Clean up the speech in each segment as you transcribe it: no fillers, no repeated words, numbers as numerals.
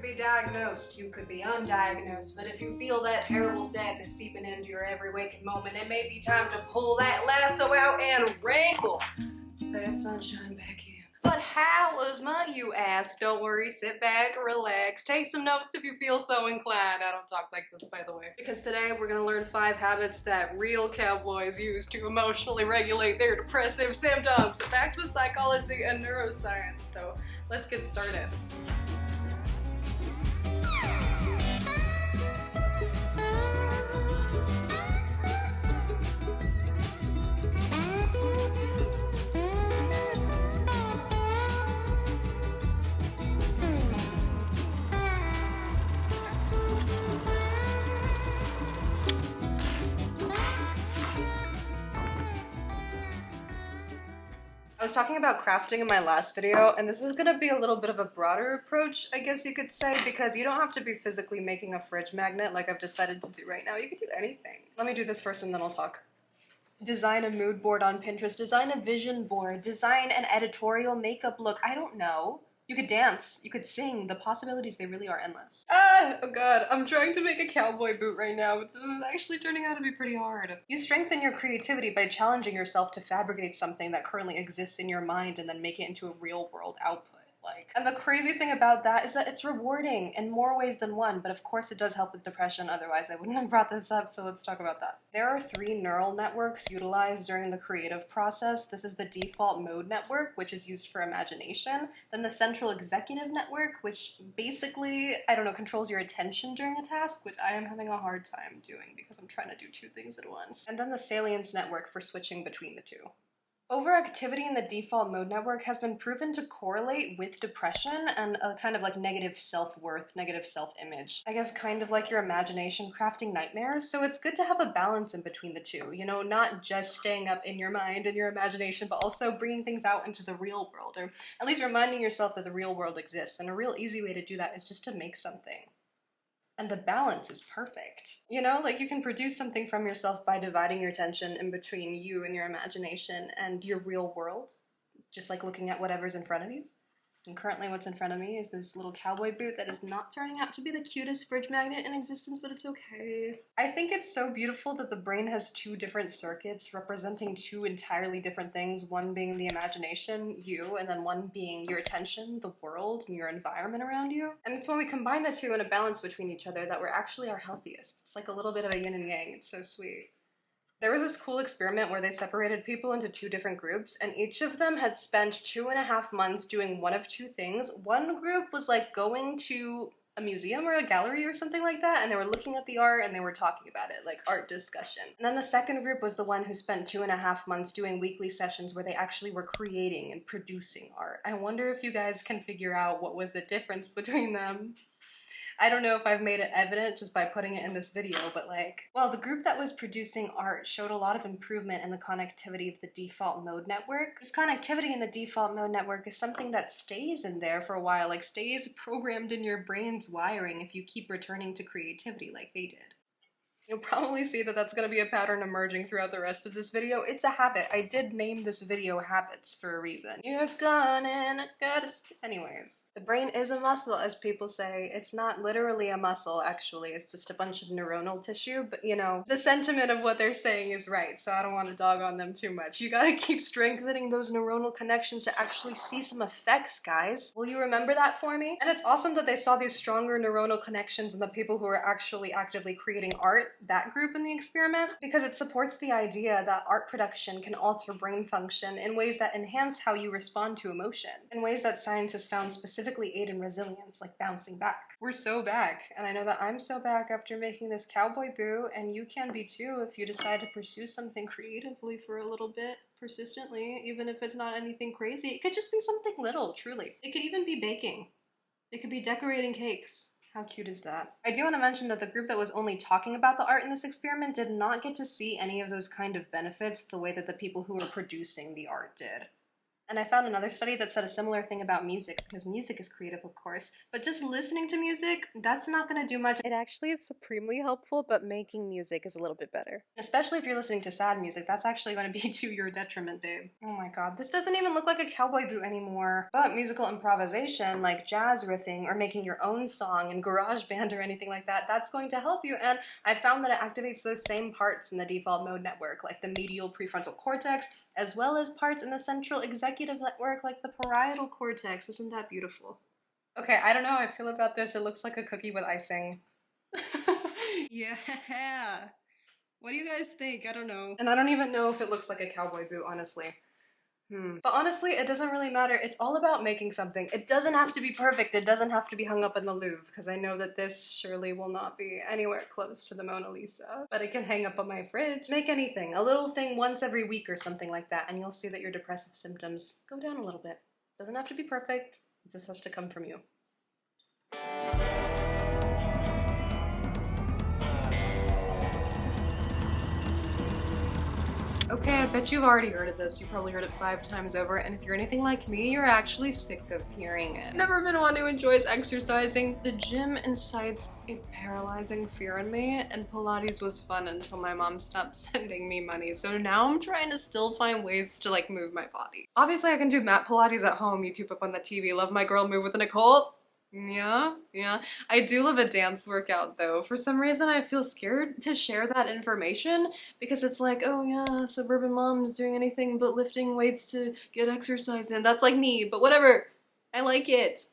could be diagnosed, you could be undiagnosed, but if you feel that terrible sadness seeping into your every waking moment, it may be time to pull that lasso out and wrangle that sunshine back in. But how was my, you ask? Don't worry, sit back, relax, take some notes if you feel so inclined. I don't talk like this, by the way. Because today we're gonna learn 5 habits that real cowboys use to emotionally regulate their depressive symptoms, backed with psychology and neuroscience. So let's get started. I was talking about crafting in my last video, and this is gonna be a little bit of a broader approach, I guess you could say, because you don't have to be physically making a fridge magnet like I've decided to do right now. You could do anything. Let me do this first and then I'll talk. Design a mood board on Pinterest, design a vision board, design an editorial makeup look, I don't know. You could dance, you could sing, the possibilities, they really are endless. Oh god, I'm trying to make a cowboy boot right now, but this is actually turning out to be pretty hard. You strengthen your creativity by challenging yourself to fabricate something that currently exists in your mind and then make it into a real world output. And the crazy thing about that is that it's rewarding in more ways than one, but of course it does help with depression, otherwise I wouldn't have brought this up, so let's talk about that. There are 3 neural networks utilized during the creative process. This is the default mode network, which is used for imagination, then the central executive network, which basically, I don't know, controls your attention during a task, which I am having a hard time doing because I'm trying to do 2 things at once, and then the salience network for switching between the 2. Overactivity in the default mode network has been proven to correlate with depression and a kind of like negative self-worth, negative self-image. I guess kind of like your imagination crafting nightmares, so it's good to have a balance in between the 2, you know, not just staying up in your mind and your imagination, but also bringing things out into the real world, or at least reminding yourself that the real world exists, and a real easy way to do that is just to make something. And the balance is perfect. You know, like you can produce something from yourself by dividing your attention in between you and your imagination and your real world, just like looking at whatever's in front of you. And currently what's in front of me is this little cowboy boot that is not turning out to be the cutest fridge magnet in existence, but it's okay. I think it's so beautiful that the brain has 2 different circuits representing 2 entirely different things, one being the imagination, you, and then one being your attention, the world, and your environment around you. And it's when we combine the 2 in a balance between each other that we're actually our healthiest. It's like a little bit of a yin and yang. It's so sweet. There was this cool experiment where they separated people into 2 different groups, and each of them had spent 2.5 months doing one of 2 things. One group was like going to a museum or a gallery or something like that, and they were looking at the art and they were talking about it, like art discussion. And then the second group was the one who spent 2.5 months doing weekly sessions where they actually were creating and producing art. I wonder if you guys can figure out what was the difference between them. I don't know if I've made it evident just by putting it in this video, but well, the group that was producing art showed a lot of improvement in the connectivity of the default mode network. This connectivity in the default mode network is something that stays in there for a while, like stays programmed in your brain's wiring if you keep returning to creativity like they did. You'll probably see that that's going to be a pattern emerging throughout the rest of this video. It's a habit. I did name this video Habits for a reason. You're gonna anyways. The brain is a muscle, as people say. It's not literally a muscle, actually. It's just a bunch of neuronal tissue, but you know, the sentiment of what they're saying is right, so I don't want to dog on them too much. You gotta keep strengthening those neuronal connections to actually see some effects, guys. Will you remember that for me? And it's awesome that they saw these stronger neuronal connections in the people who are actually actively creating art, that group in the experiment, because it supports the idea that art production can alter brain function in ways that enhance how you respond to emotion, in ways that scientists found specifically aid in resilience, like bouncing back. We're so back, and I know that I'm so back after making this cowboy boot, and you can be too if you decide to pursue something creatively for a little bit, persistently, even if it's not anything crazy. It could just be something little, truly. It could even be baking. It could be decorating cakes. How cute is that? I do want to mention that the group that was only talking about the art in this experiment did not get to see any of those kind of benefits the way that the people who were producing the art did. And I found another study that said a similar thing about music, because music is creative, of course, but just listening to music, that's not gonna do much. It actually is supremely helpful, but making music is a little bit better. Especially if you're listening to sad music, that's actually gonna be to your detriment, babe. Oh my god, this doesn't even look like a cowboy boot anymore. But musical improvisation, like jazz riffing or making your own song in GarageBand or anything like that, that's going to help you. And I found that it activates those same parts in the default mode network, like the medial prefrontal cortex, as well as parts in the central executive network like the parietal cortex. Isn't that beautiful? Okay, I don't know how I feel about this. It looks like a cookie with icing. Yeah. What do you guys think? I don't know. And I don't even know if it looks like a cowboy boot, honestly. But honestly, it doesn't really matter. It's all about making something. It doesn't have to be perfect. It doesn't have to be hung up in the Louvre, because I know that this surely will not be anywhere close to the Mona Lisa. But it can hang up on my fridge. Make anything. A little thing once every week or something like that, and you'll see that your depressive symptoms go down a little bit. Doesn't have to be perfect. It just has to come from you. Okay, I bet you've already heard of this. You probably heard it 5 times over, and if you're anything like me, you're actually sick of hearing it. Never been one who enjoys exercising. The gym incites a paralyzing fear in me, and Pilates was fun until my mom stopped sending me money, so now I'm trying to still find ways to like move my body. Obviously I can do mat Pilates at home, YouTube up on the TV, love my girl move with Nicole. Yeah. I do love a dance workout though. For some reason I feel scared to share that information because it's like, oh yeah, suburban mom's doing anything but lifting weights to get exercise in. That's like me, but whatever. I like it.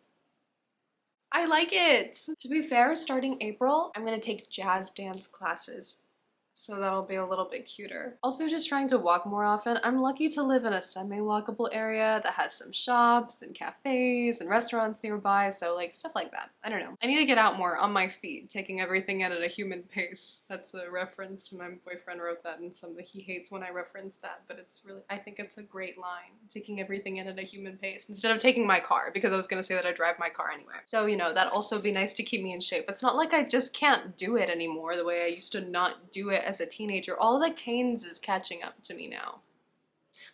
I like it! To be fair, starting April, I'm gonna take jazz dance classes. So that'll be a little bit cuter. Also just trying to walk more often. I'm lucky to live in a semi-walkable area that has some shops and cafes and restaurants nearby, so like stuff like that. I don't know. I need to get out more on my feet, taking everything at a human pace. That's a reference to my boyfriend wrote that in something. He hates when I reference that, but it's really, I think it's a great line. Taking everything in at a human pace instead of taking my car, because I was gonna say that I drive my car anyway. So, you know, that'd also be nice to keep me in shape. It's not like I just can't do it anymore the way I used to not do it as a teenager. All the canes is catching up to me now.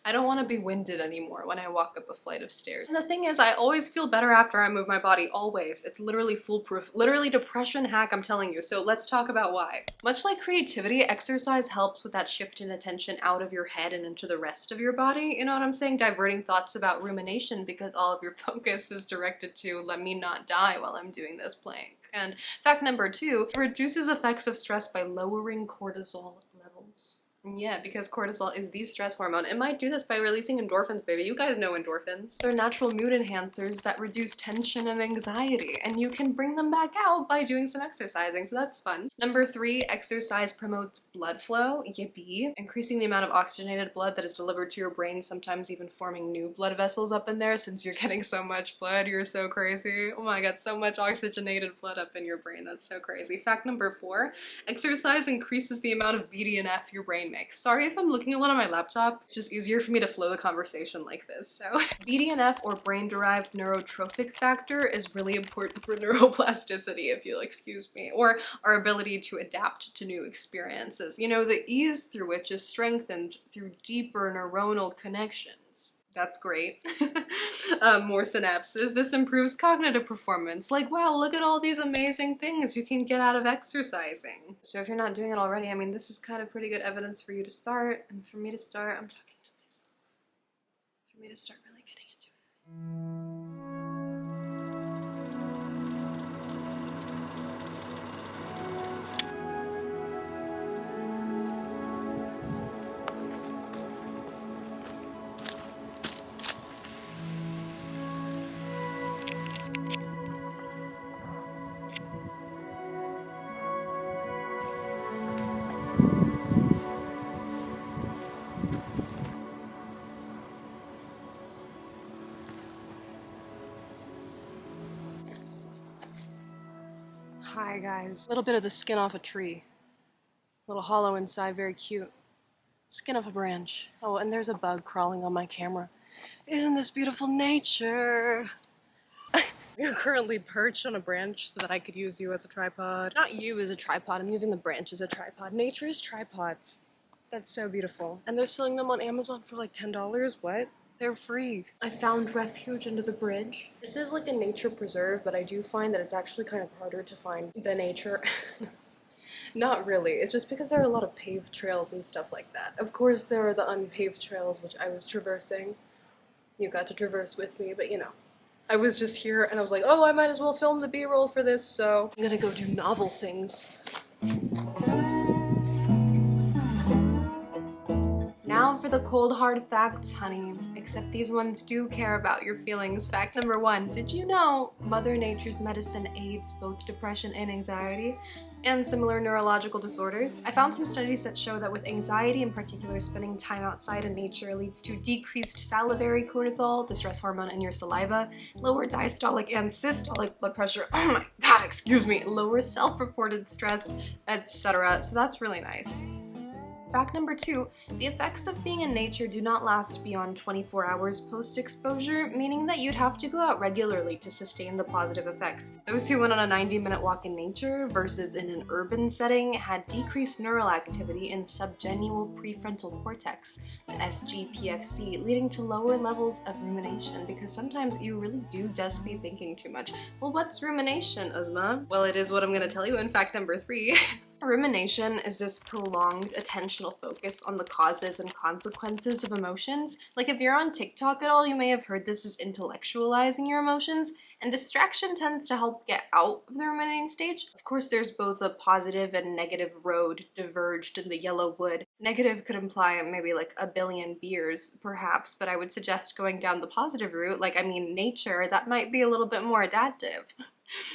I don't want to be winded anymore when I walk up a flight of stairs. And the thing is, I always feel better after I move my body, always. It's literally foolproof. Literally depression hack, I'm telling you. So let's talk about why. Much like creativity, exercise helps with that shift in attention out of your head and into the rest of your body. You know what I'm saying? Diverting thoughts about rumination because all of your focus is directed to let me not die while I'm doing this plank. And fact number 2, it reduces effects of stress by lowering cortisol levels. Yeah, because cortisol is the stress hormone. It might do this by releasing endorphins, baby. You guys know endorphins. They're natural mood enhancers that reduce tension and anxiety, and you can bring them back out by doing some exercising, so that's fun. Number 3, exercise promotes blood flow. Yippee. Increasing the amount of oxygenated blood that is delivered to your brain, sometimes even forming new blood vessels up in there since you're getting so much blood. You're so crazy. Oh my god, so much oxygenated blood up in your brain. That's so crazy. Fact number 4, exercise increases the amount of BDNF your brain makes. Sorry if I'm looking a lot on my laptop, it's just easier for me to flow the conversation like this, so. BDNF, or brain-derived neurotrophic factor, is really important for neuroplasticity, if you'll excuse me, or our ability to adapt to new experiences. You know, the ease through which is strengthened through deeper neuronal connections. That's great. More synapses. This improves cognitive performance. Like, wow, look at all these amazing things you can get out of exercising. So if you're not doing it already, I mean, this is kind of pretty good evidence for you to start. And for me to start, I'm talking to myself. For me to start really getting into it. Hi guys. A little bit of the skin off a tree. A little hollow inside, very cute. Skin off a branch. Oh, and there's a bug crawling on my camera. Isn't this beautiful nature? You're currently perched on a branch so that I could use you as a tripod. Not you as a tripod, I'm using the branch as a tripod. Nature's tripods. That's so beautiful. And they're selling them on Amazon for like $10. What? They're free. I found refuge under the bridge. This is like a nature preserve, but I do find that it's actually kind of harder to find the nature. Not really. It's just because there are a lot of paved trails and stuff like that. Of course, there are the unpaved trails, which I was traversing. You got to traverse with me, but you know. I was just here and I was like, oh, I might as well film the B-roll for this, so I'm gonna go do novel things. Now for the cold hard facts, honey. Except these ones do care about your feelings. Fact number 1, did you know Mother Nature's medicine aids both depression and anxiety, and similar neurological disorders? I found some studies that show that with anxiety in particular, spending time outside in nature leads to decreased salivary cortisol, the stress hormone in your saliva, lower diastolic and systolic blood pressure, oh my god, excuse me, lower self-reported stress, etc. So that's really nice. Fact number 2, the effects of being in nature do not last beyond 24 hours post-exposure, meaning that you'd have to go out regularly to sustain the positive effects. Those who went on a 90-minute walk in nature versus in an urban setting had decreased neural activity in subgenual prefrontal cortex, the SGPFC, leading to lower levels of rumination, because sometimes you really do just be thinking too much. Well, what's rumination, Uzma? Well, it is what I'm gonna tell you in fact number 3. Rumination is this prolonged attentional focus on the causes and consequences of emotions. Like if you're on TikTok at all, you may have heard this as intellectualizing your emotions, and distraction tends to help get out of the ruminating stage. Of course, there's both a positive and negative road diverged in the yellow wood. Negative could imply maybe like a billion beers, perhaps, but I would suggest going down the positive route, like, I mean, nature, that might be a little bit more adaptive.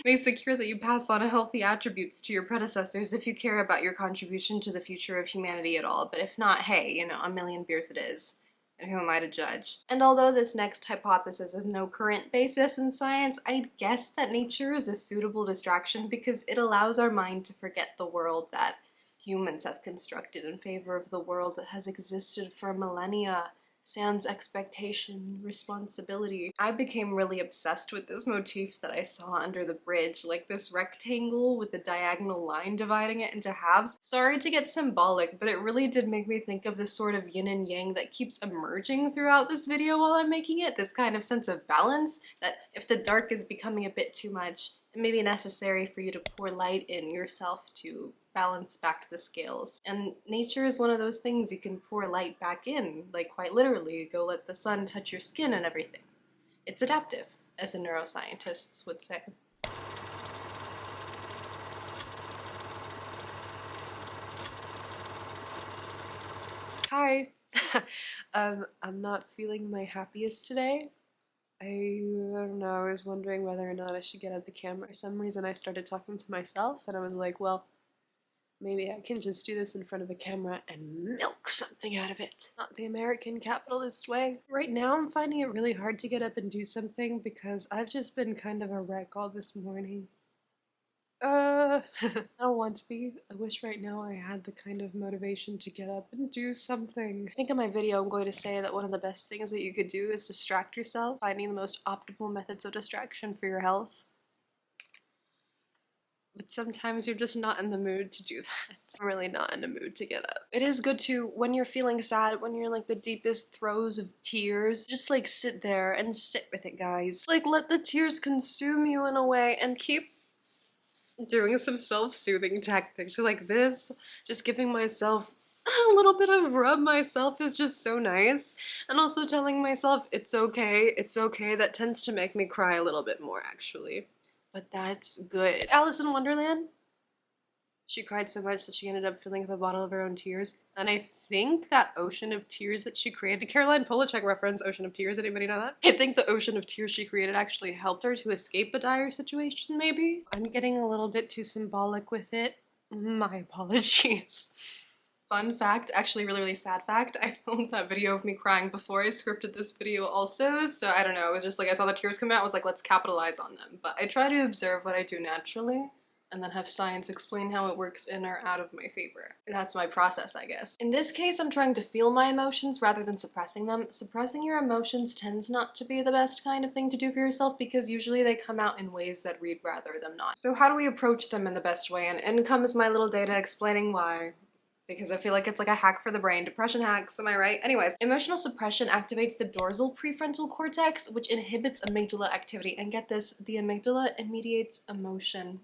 May secure that you pass on healthy attributes to your predecessors if you care about your contribution to the future of humanity at all, but if not, hey, you know, a million beers it is. And who am I to judge? And although this next hypothesis has no current basis in science, I'd guess that nature is a suitable distraction because it allows our mind to forget the world that humans have constructed in favor of the world that has existed for millennia. Sans expectation, responsibility. I became really obsessed with this motif that I saw under the bridge, like this rectangle with a diagonal line dividing it into halves. Sorry to get symbolic, but it really did make me think of this sort of yin and yang that keeps emerging throughout this video while I'm making it, this kind of sense of balance, that if the dark is becoming a bit too much, it may be necessary for you to pour light in yourself to balance back the scales. And nature is one of those things you can pour light back in, like quite literally, go let the sun touch your skin and everything. It's adaptive, as the neuroscientists would say. Hi. I'm not feeling my happiest today. I don't know, I was wondering whether or not I should get out the camera. For some reason I started talking to myself and I was like, well, maybe I can just do this in front of a camera and milk something out of it. Not the American capitalist way. Right now I'm finding it really hard to get up and do something because I've just been kind of a wreck all this morning. I don't want to be. I wish right now I had the kind of motivation to get up and do something. I think in my video I'm going to say that one of the best things that you could do is distract yourself, finding the most optimal methods of distraction for your health. But sometimes you're just not in the mood to do that. I'm really not in the mood to get up. It is good to, when you're feeling sad, when you're in like the deepest throes of tears, just like sit there and sit with it, guys. Like let the tears consume you in a way and keep doing some self-soothing tactics like this. Just giving myself a little bit of rub myself is just so nice. And also telling myself it's okay, that tends to make me cry a little bit more actually. But that's good. Alice in Wonderland? She cried so much that she ended up filling up a bottle of her own tears. And I think that ocean of tears that she created, Caroline Polachek reference, Ocean of Tears, anybody know that? I think the ocean of tears she created actually helped her to escape a dire situation, maybe? I'm getting a little bit too symbolic with it. My apologies. Fun fact, actually really sad fact, I filmed that video of me crying before I scripted this video also, so I don't know, it was just like I saw the tears come out, I was like, let's capitalize on them. But I try to observe what I do naturally, and then have science explain how it works in or out of my favor. That's my process, I guess. In this case, I'm trying to feel my emotions rather than suppressing them. Suppressing your emotions tends not to be the best kind of thing to do for yourself because usually they come out in ways that read rather than not. So how do we approach them in the best way? And in comes my little data explaining why. because I feel like it's like a hack for the brain. Depression hacks, am I right? Anyways, emotional suppression activates the dorsal prefrontal cortex, which inhibits amygdala activity. And get this, the amygdala mediates emotion.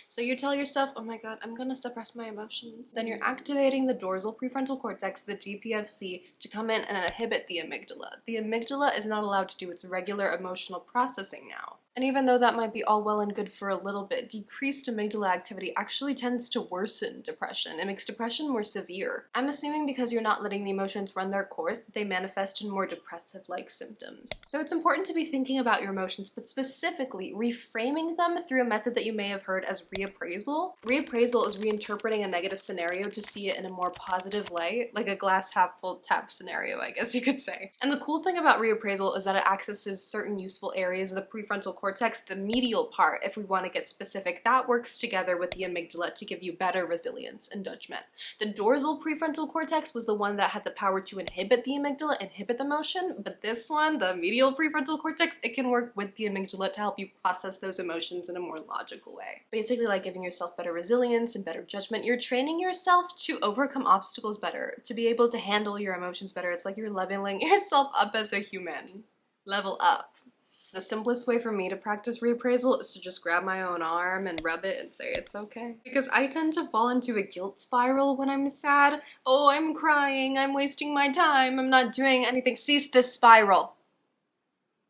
So you tell yourself, oh my god, I'm gonna suppress my emotions. Then you're activating the dorsal prefrontal cortex, the DPFC, to come in and inhibit the amygdala. The amygdala is not allowed to do its regular emotional processing now. And even though that might be all well and good for a little bit, decreased amygdala activity actually tends to worsen depression. It makes depression more severe. I'm assuming because you're not letting the emotions run their course that they manifest in more depressive-like symptoms. So it's important to be thinking about your emotions, but specifically reframing them through a method that you may have heard as reappraisal. Reappraisal is reinterpreting a negative scenario to see it in a more positive light, like a glass half full tap scenario, I guess you could say. And the cool thing about reappraisal is that it accesses certain useful areas of the prefrontal cortex, the medial part, if we want to get specific, that works together with the amygdala to give you better resilience and judgment. The dorsal prefrontal cortex was the one that had the power to inhibit the amygdala, inhibit the emotion, but this one, the medial prefrontal cortex, it can work with the amygdala to help you process those emotions in a more logical way. Basically like giving yourself better resilience and better judgment. You're training yourself to overcome obstacles better, to be able to handle your emotions better. It's like you're leveling yourself up as a human. Level up. The simplest way for me to practice reappraisal is to just grab my own arm and rub it and say it's okay. Because I tend to fall into a guilt spiral when I'm sad. Oh, I'm crying, I'm wasting my time, I'm not doing anything. Cease this spiral.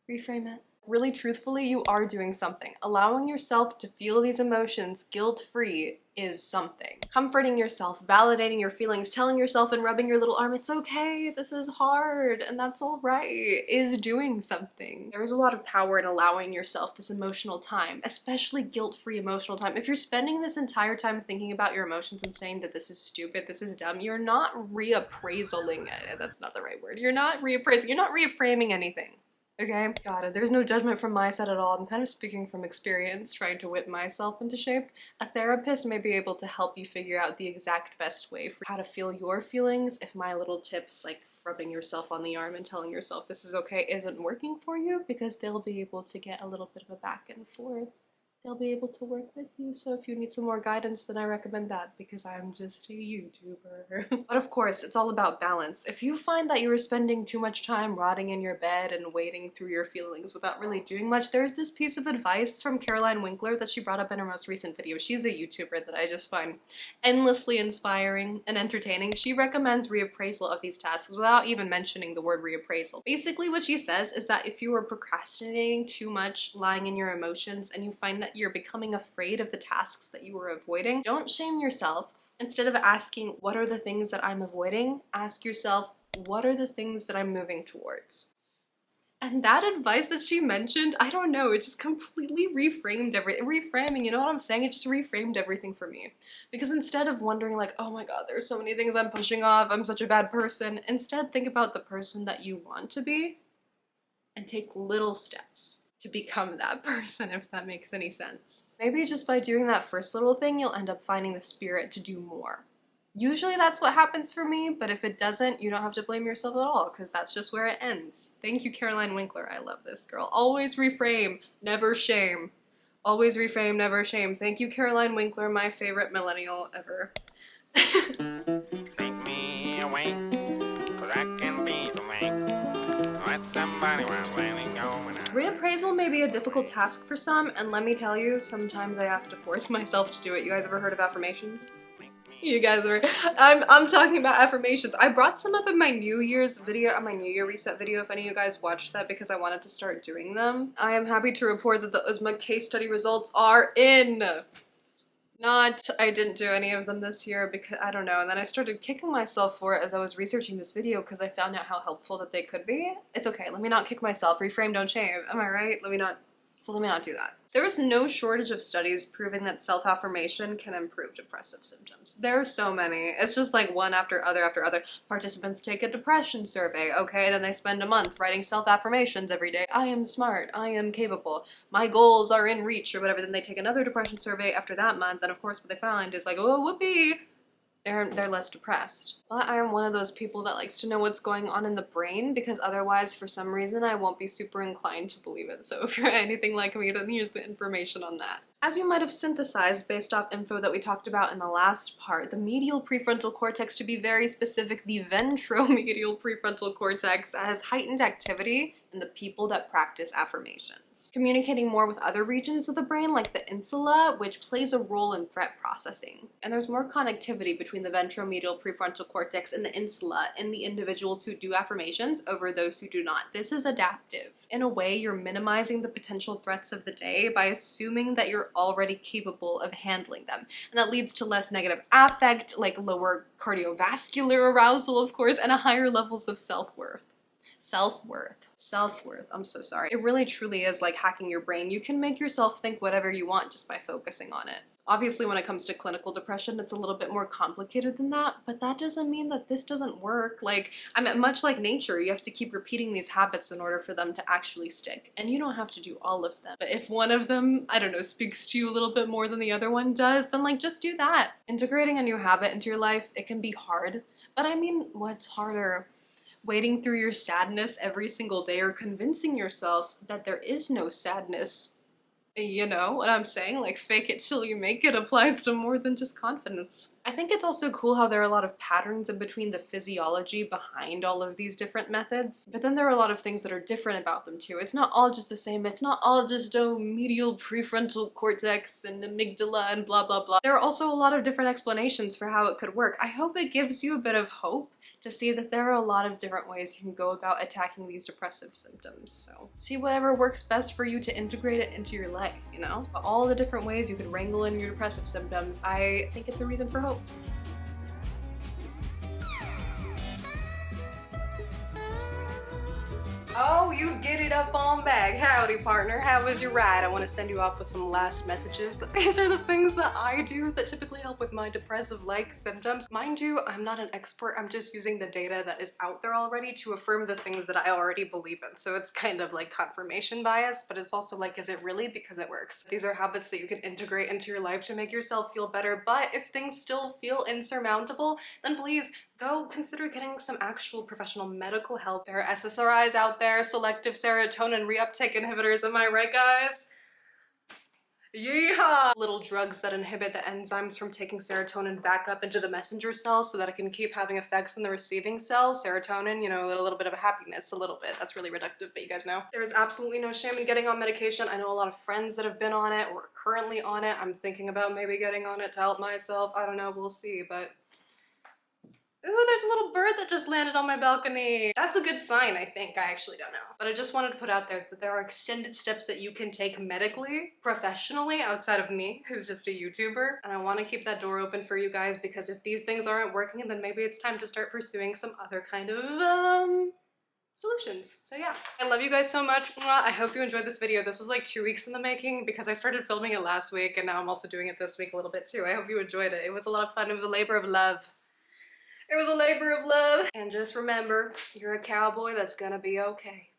Reframe it. Really truthfully, you are doing something. Allowing yourself to feel these emotions guilt-free is something. Comforting yourself, validating your feelings, telling yourself and rubbing your little arm, it's okay, this is hard, and that's all right, is doing something. There is a lot of power in allowing yourself this emotional time, especially guilt-free emotional time. If you're spending this entire time thinking about your emotions and saying that this is stupid, this is dumb, you're not reappraisaling it. That's not the right word. You're not reappraising, you're not reframing anything. Okay? Got it. There's no judgment from my side at all. I'm kind of speaking from experience, trying to whip myself into shape. A therapist may be able to help you figure out the exact best way for how to feel your feelings if my little tips, like rubbing yourself on the arm and telling yourself this is okay, isn't working for you, because they'll be able to get a little bit of a back and forth. They'll be able to work with you, so if you need some more guidance, then I recommend that, because I'm just a YouTuber. But of course, it's all about balance. If you find that you are spending too much time rotting in your bed and wading through your feelings without really doing much, there's this piece of advice from Caroline Winkler that she brought up in her most recent video. She's a YouTuber that I just find endlessly inspiring and entertaining. She recommends reappraisal of these tasks without even mentioning the word reappraisal. Basically, what she says is that if you are procrastinating too much, lying in your emotions, and you find that you're becoming afraid of the tasks that you were avoiding, don't shame yourself. Instead of asking, what are the things that I'm avoiding, ask yourself, what are the things that I'm moving towards? And that advice that she mentioned, I don't know, it just completely reframed reframing, you know what I'm saying? It just reframed everything for me. Because instead of wondering like, oh my god, there's so many things I'm pushing off, I'm such a bad person, instead think about the person that you want to be and take little steps to become that person, if that makes any sense. Maybe just by doing that first little thing, you'll end up finding the spirit to do more. Usually that's what happens for me, but if it doesn't, you don't have to blame yourself at all, because that's just where it ends. Thank you, Caroline Winkler. I love this girl. Always reframe, never shame. Always reframe, never shame. Thank you, Caroline Winkler, my favorite millennial ever. Take me away, 'cause I can be the man. Let somebody run, planning going out. Reappraisal may be a difficult task for some, and let me tell you, sometimes I have to force myself to do it. You guys ever heard of affirmations? You guys are, I'm talking about affirmations. I brought some up in my New Year's video, my New Year reset video, if any of you guys watched that, because I wanted to start doing them. I am happy to report that the USMA case study results are in. I didn't do any of them this year because, I don't know, and then I started kicking myself for it as I was researching this video because I found out how helpful that they could be. It's okay, let me not kick myself. Reframe, don't shame. Am I right? Let me not do that. There is no shortage of studies proving that self-affirmation can improve depressive symptoms. There are so many. It's just like one after other. Participants take a depression survey, okay, then they spend a month writing self-affirmations every day. I am smart, I am capable, my goals are in reach, or whatever. Then they take another depression survey after that month, and of course what they find is like, oh, whoopee! They're less depressed. But I am one of those people that likes to know what's going on in the brain, because otherwise, for some reason, I won't be super inclined to believe it. So if you're anything like me, then here's the information on that. As you might have synthesized based off info that we talked about in the last part, the medial prefrontal cortex, to be very specific, the ventromedial prefrontal cortex, has heightened activity in the people that practice affirmations, communicating more with other regions of the brain like the insula, which plays a role in threat processing. And there's more connectivity between the ventromedial prefrontal cortex and the insula in the individuals who do affirmations over those who do not. This is adaptive. In a way, you're minimizing the potential threats of the day by assuming that you're already capable of handling them. And that leads to less negative affect, like lower cardiovascular arousal, of course, and a higher levels of self-worth. Self-worth. I'm so sorry. It really truly is like hacking your brain. You can make yourself think whatever you want just by focusing on it. Obviously, when it comes to clinical depression, it's a little bit more complicated than that, but that doesn't mean that this doesn't work. Like, I mean, much like nature, you have to keep repeating these habits in order for them to actually stick. And you don't have to do all of them. But if one of them, I don't know, speaks to you a little bit more than the other one does, then like, just do that. Integrating a new habit into your life, it can be hard. But I mean, what's harder? Wading through your sadness every single day, or convincing yourself that there is no sadness. You know what I'm saying? Like, fake it till you make it applies to more than just confidence. I think it's also cool how there are a lot of patterns in between the physiology behind all of these different methods, but then there are a lot of things that are different about them too. It's not all just the same. It's not all just medial prefrontal cortex and amygdala and blah blah blah. There are also a lot of different explanations for how it could work. I hope it gives you a bit of hope to see that there are a lot of different ways you can go about attacking these depressive symptoms. So see whatever works best for you to integrate it into your life, you know? But all the different ways you could wrangle in your depressive symptoms, I think it's a reason for hope. Oh, you've get it up on back. Howdy, partner. How was your ride? I want to send you off with some last messages. These are the things that I do that typically help with my depressive-like symptoms. Mind you, I'm not an expert. I'm just using the data that is out there already to affirm the things that I already believe in. So it's kind of like confirmation bias, but it's also like, is it really? Because it works. These are habits that you can integrate into your life to make yourself feel better. But if things still feel insurmountable, then please go consider getting some actual professional medical help. There are SSRIs out there, selective serotonin reuptake inhibitors, am I right, guys? Yeehaw! Little drugs that inhibit the enzymes from taking serotonin back up into the messenger cells so that it can keep having effects in the receiving cells. Serotonin, you know, a little bit of a happiness, a little bit. That's really reductive, but you guys know. There is absolutely no shame in getting on medication. I know a lot of friends that have been on it or are currently on it. I'm thinking about maybe getting on it to help myself. I don't know, we'll see, but ooh, there's a little bird that just landed on my balcony. That's a good sign, I think. I actually don't know. But I just wanted to put out there that there are extended steps that you can take medically, professionally, outside of me, who's just a YouTuber. And I want to keep that door open for you guys, because if these things aren't working, then maybe it's time to start pursuing some other kind of, solutions. So yeah, I love you guys so much. Mwah. I hope you enjoyed this video. This was like 2 weeks in the making because I started filming it last week and now I'm also doing it this week a little bit too. I hope you enjoyed it. It was a lot of fun. It was a labor of love. It was a labor of love. And just remember, you're a cowboy that's gonna be okay.